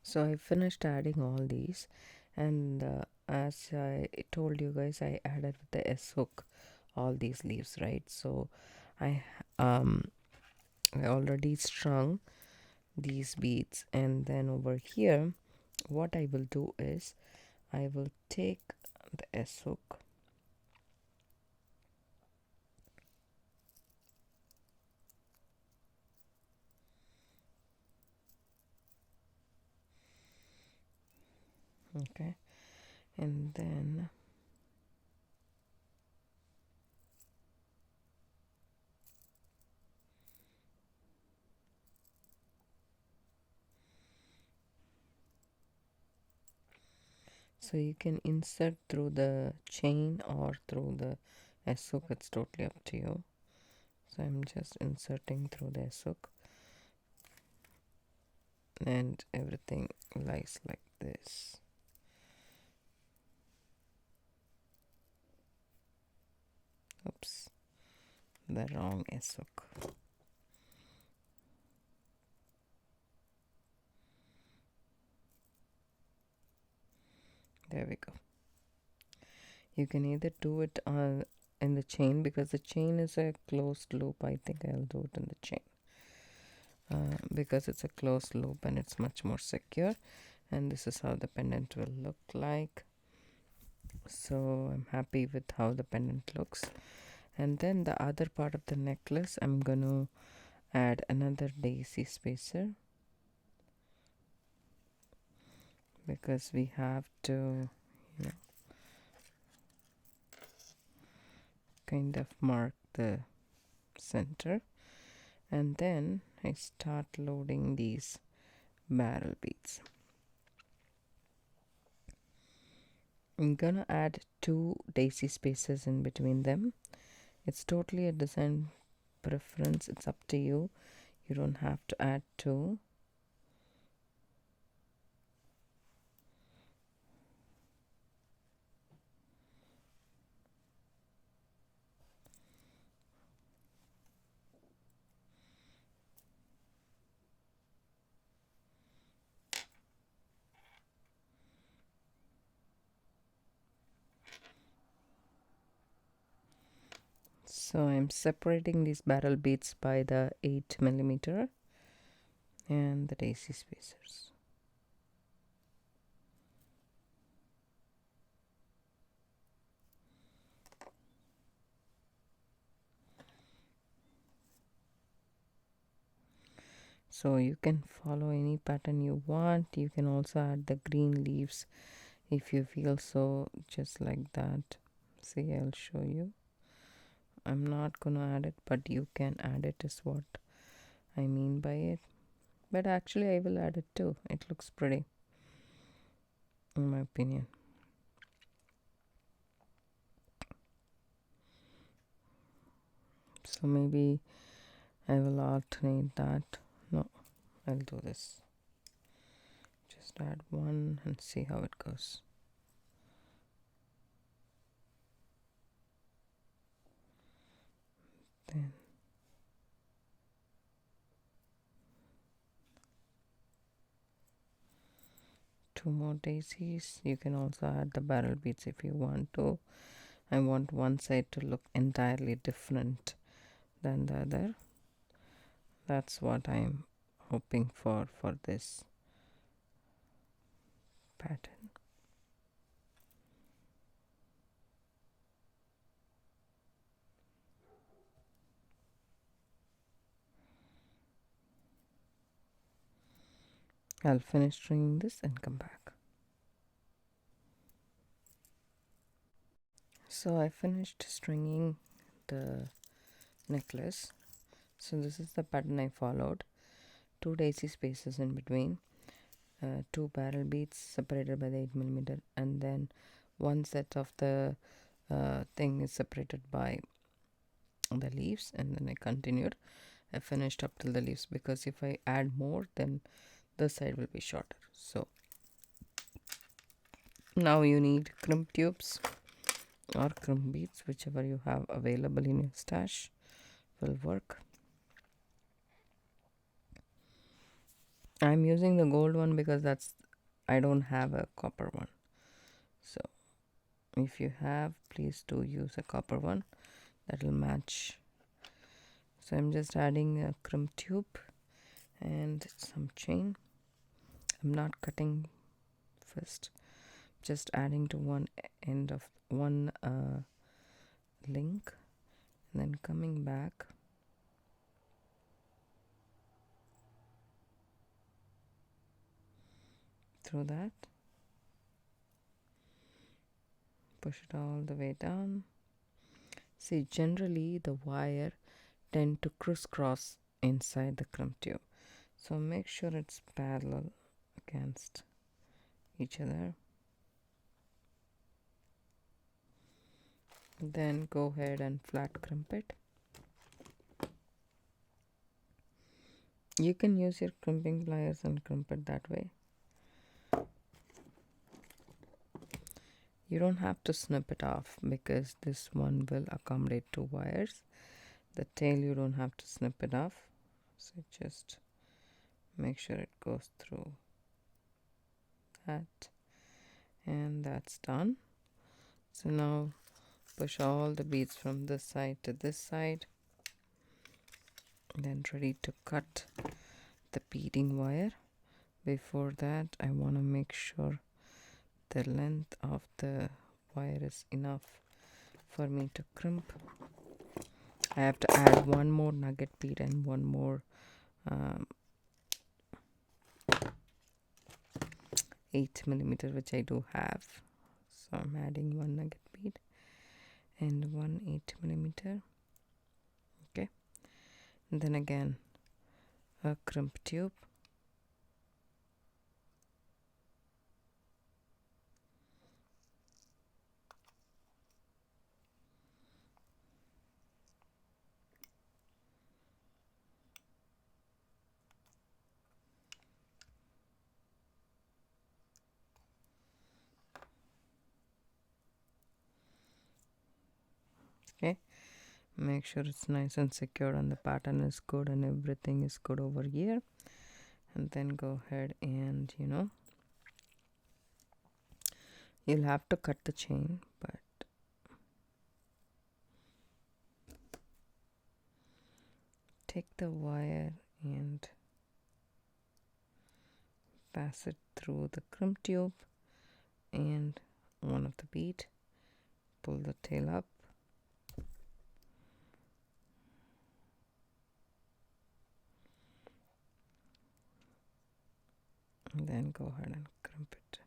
So I finished adding all these, and as I told you guys, I added with the S hook all these leaves, right? So I um I already strung these beads, and then over here what I will do is I will take the S hook, okay, and then so you can insert through the chain or through the S hook, it's totally up to you. So I'm just inserting through the S hook, and everything lies like this. Oops, the wrong S hook. There we go. You can either do it in the chain, because the chain is a closed loop. I think I'll do it in the chain because it's a closed loop and it's much more secure. And this is how the pendant will look like. So I'm happy with how the pendant looks. And then the other part of the necklace, I'm gonna add another daisy spacer, because we have to, you know, kind of mark the center. And then I start loading these barrel beads. I'm gonna add 2 daisy spaces in between them. It's totally a design preference, it's up to you. You don't have to add 2. So I'm separating these barrel beads by the 8mm and the daisy spacers. So you can follow any pattern you want. You can also add the green leaves if you feel so, just like that. See, I'll show you. I'm not gonna add it, but you can add it, is what I mean by it. But actually I will add it too. It looks pretty, in my opinion. So maybe I will alternate that. No, I'll do this. Just add one and see how it goes. Then two more daisies. You can also add the barrel beads if you want to. I want one side to look entirely different than the other. That's what I'm hoping for this pattern. I'll finish stringing this and come back. So I finished stringing the necklace. So this is the pattern I followed. 2 daisy spaces in between, 2 barrel beads separated by the 8mm, and then one set of the thing is separated by the leaves, and then I continued. I finished up till the leaves, because if I add more, then the side will be shorter. So now you need crimp tubes or crimp beads, whichever you have available in your stash will work. I'm using the gold one because I don't have a copper one. So if you have, please do use a copper one. That'll match. So I'm just adding a crimp tube and some chain. I'm not cutting first, just adding to one end of one link, and then coming back through that, push it all the way down. See, generally the wire tend to crisscross inside the crimp tube, so make sure it's parallel against each other. Then go ahead and flat crimp it. You can use your crimping pliers and crimp it that way. You don't have to snip it off because this one will accommodate 2 wires. The tail you don't have to snip it off, so just make sure it goes through that, and that's done. So now push all the beads from this side to this side, then ready to cut the beading wire. Before that, I want to make sure the length of the wire is enough for me to crimp. I have to add one more nugget bead and one more 8mm, which I do have. So I'm adding one nugget bead and one 8mm. Okay, and then again a crimp tube. Okay, make sure it's nice and secure and the pattern is good and everything is good over here, and then go ahead and you'll have to cut the chain, but take the wire and pass it through the crimp tube and one of the bead, pull the tail up, and then go ahead and crimp it.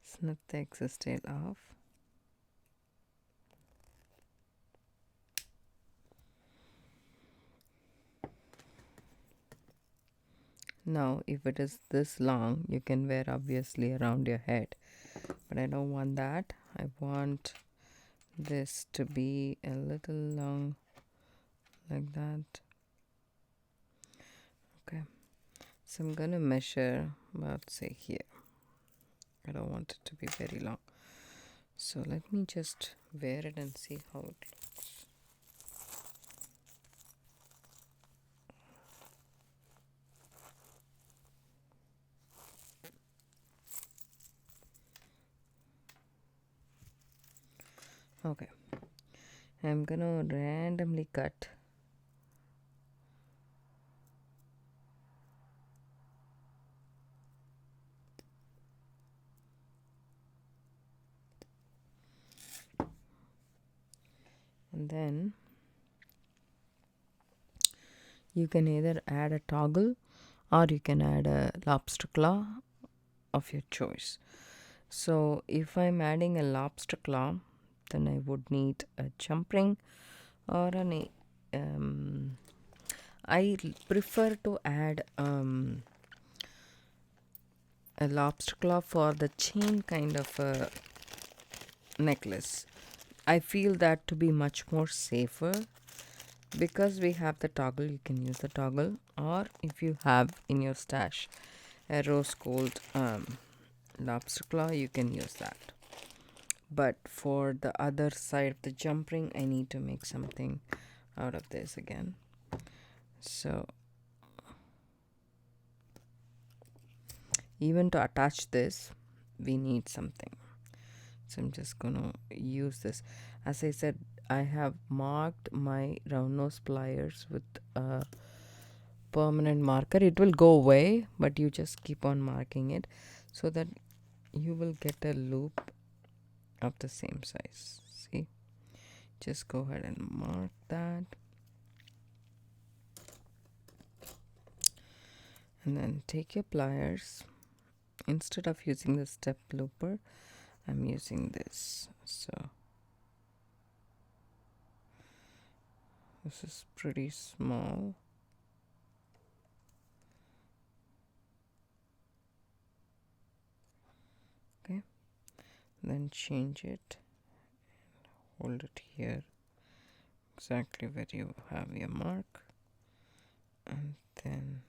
Snip the excess tail off. Now if it is this long, you can wear obviously around your head, but I don't want that. I want this to be a little long like that. Okay, so I'm gonna measure about, say, here. I don't want it to be very long, so let me just wear it and see how it looks. Okay, I'm gonna randomly cut and then you can either add a toggle or you can add a lobster claw of your choice. So if I'm adding a lobster claw, then I would need a jump ring or I prefer to add a lobster claw for the chain kind of a necklace. I feel that to be much more safer. Because we have the toggle, you can use the toggle, or if you have in your stash a rose gold lobster claw, you can use that. But for the other side of the jump ring, I need to make something out of this again. So even to attach this, we need something. So I'm just gonna use this. As I said, I have marked my round nose pliers with a permanent marker. It will go away, but you just keep on marking it so that you will get a loop of the same size. See, just go ahead and mark that, and then take your pliers. Instead of using the step looper, I'm using this. So this is pretty small. Okay, then change it, hold it here exactly where you have your mark, and then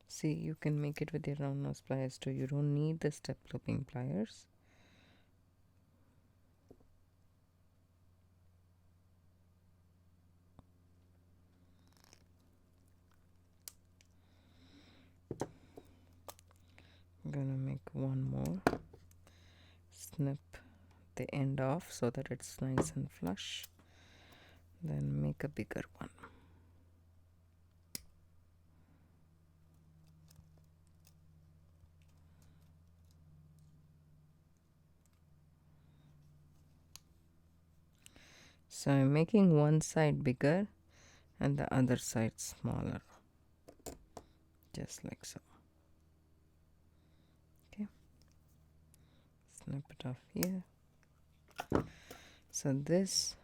see, you can make it with your round nose pliers too. You don't need the step looping pliers. I'm gonna make one more, snip the end off so that it's nice and flush, then make a bigger one. So I'm making one side bigger and the other side smaller, just like so. Okay, snip it off here. So this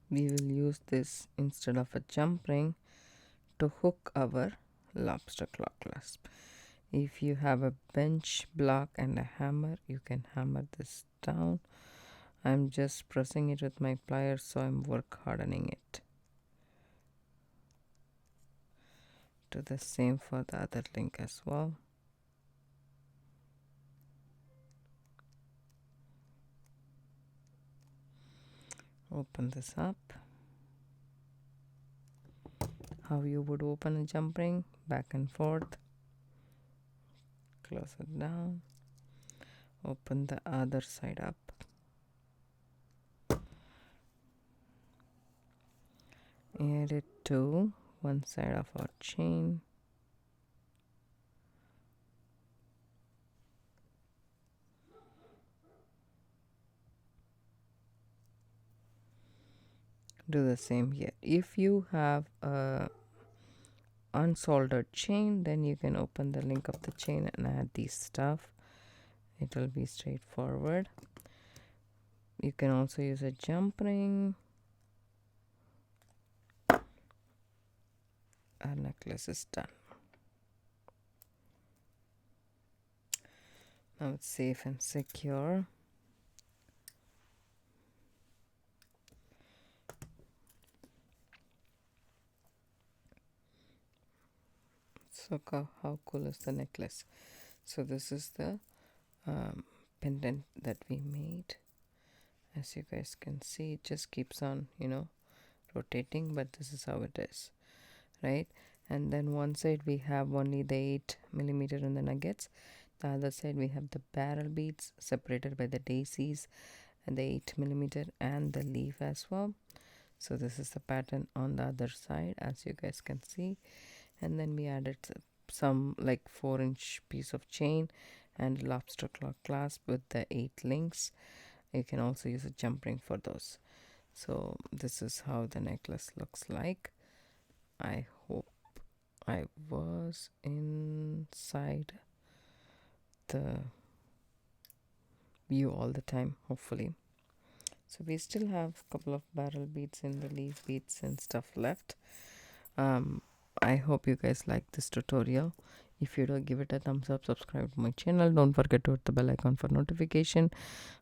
we will use this instead of a jump ring to hook our lobster claw clasp. If you have a bench block and a hammer, you can hammer this down. I'm just pressing it with my pliers, so I'm work hardening it. Do the same for the other link as well. Open this up. How you would open a jump ring, back and forth. Close it down. Open the other side up. Add it to one side of our chain. Do the same here. If you have a unsoldered chain, then you can open the link of the chain and add these stuff. It will be straightforward. You can also use a jump ring. Our necklace is done. Now it's safe and secure. So how cool is the necklace? So this is the pendant that we made. As you guys can see, it just keeps on, rotating, but this is how it is, right? And then one side we have only the 8mm in the nuggets. The other side we have the barrel beads separated by the daisies and the 8mm and the leaf as well. So this is the pattern on the other side, as you guys can see. And then we added some like 4-inch piece of chain and lobster claw clasp with the 8 links. You can also use a jump ring for those. So this is how the necklace looks like. I hope I was inside the view all the time, hopefully. So we still have a couple of barrel beads and the leaf beads and stuff left. I hope you guys like this tutorial. If you do, give it a thumbs up, subscribe to my channel. Don't forget to hit the bell icon for notification.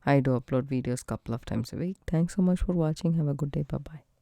I do upload videos couple of times a week. Thanks so much for watching. Have a good day. Bye bye.